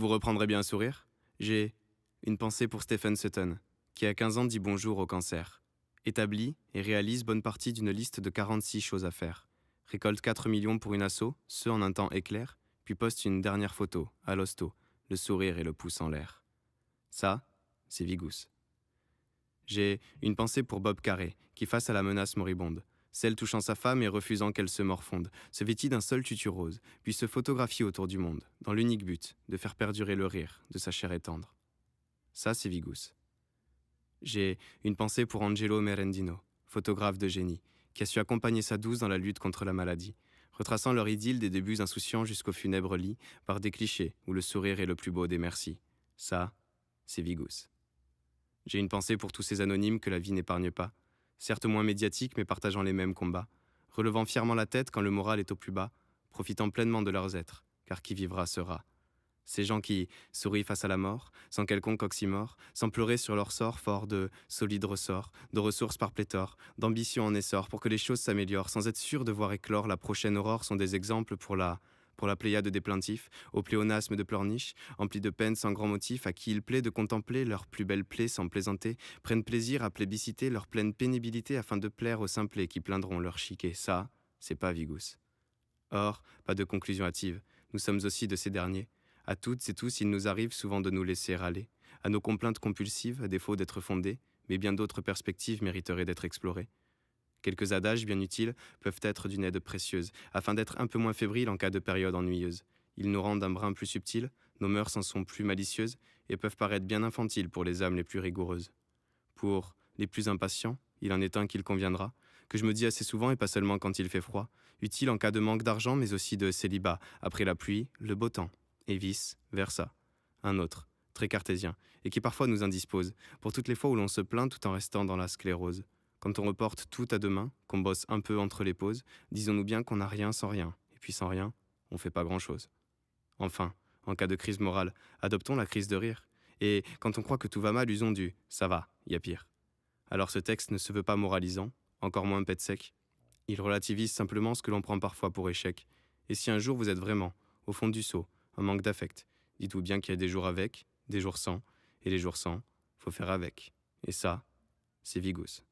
Vous reprendrez bien un sourire? J'ai une pensée pour Stephen Sutton, qui à 15 ans dit bonjour au cancer. Établit et réalise bonne partie d'une liste de 46 choses à faire. Récolte 4 millions pour une asso, ce en un temps éclair, puis poste une dernière photo, à l'hosto, le sourire et le pouce en l'air. Ça, c'est Vigous. J'ai une pensée pour Bob Carré, qui face à la menace moribonde, celle touchant sa femme et refusant qu'elle se morfonde, se vêtit d'un seul tutu rose, puis se photographie autour du monde, dans l'unique but de faire perdurer le rire de sa chair tendre. Ça, c'est Vigous. J'ai une pensée pour Angelo Merendino, photographe de génie, qui a su accompagner sa douce dans la lutte contre la maladie, retraçant leur idylle des débuts insouciants jusqu'au funèbre lit par des clichés où le sourire est le plus beau des merci. Ça, c'est Vigous. J'ai une pensée pour tous ces anonymes que la vie n'épargne pas, certes moins médiatiques mais partageant les mêmes combats, relevant fièrement la tête quand le moral est au plus bas, profitant pleinement de leurs êtres, car qui vivra sera. Ces gens qui sourient face à la mort, sans quelconque oxymore, sans pleurer sur leur sort fort de solides ressorts, de ressources par pléthore, d'ambition en essor pour que les choses s'améliorent, sans être sûr de voir éclore la prochaine aurore sont des exemples pour la pléiade des plaintifs, au pléonasme de pleurniches, emplis de peine sans grand motif, à qui il plaît de contempler leurs plus belles plaies sans plaisanter, prennent plaisir à plébisciter leur pleine pénibilité afin de plaire aux simplets qui plaindront leur chiquet. Ça, c'est pas Vigous. Or, pas de conclusion hâtive, nous sommes aussi de ces derniers. À toutes et tous, il nous arrive souvent de nous laisser râler, à nos complaintes compulsives, à défaut d'être fondées, mais bien d'autres perspectives mériteraient d'être explorées. Quelques adages bien utiles peuvent être d'une aide précieuse, afin d'être un peu moins fébrile en cas de période ennuyeuse. Ils nous rendent un brin plus subtil, nos mœurs en sont plus malicieuses, et peuvent paraître bien infantiles pour les âmes les plus rigoureuses. Pour les plus impatients, il en est un qu'il conviendra, que je me dis assez souvent et pas seulement quand il fait froid, utile en cas de manque d'argent mais aussi de célibat, après la pluie, le beau temps, et vice versa. Un autre, très cartésien, et qui parfois nous indispose, pour toutes les fois où l'on se plaint tout en restant dans la sclérose. Quand on reporte tout à demain, qu'on bosse un peu entre les pauses, disons-nous bien qu'on n'a rien sans rien, et puis sans rien, on fait pas grand-chose. Enfin, en cas de crise morale, adoptons la crise de rire. Et quand on croit que tout va mal, usons du « ça va, y a pire ». Alors ce texte ne se veut pas moralisant, encore moins pet sec. Il relativise simplement ce que l'on prend parfois pour échec. Et si un jour vous êtes vraiment, au fond du seau, un manque d'affect, dites-vous bien qu'il y a des jours avec, des jours sans, et les jours sans, faut faire avec. Et ça, c'est Vigous.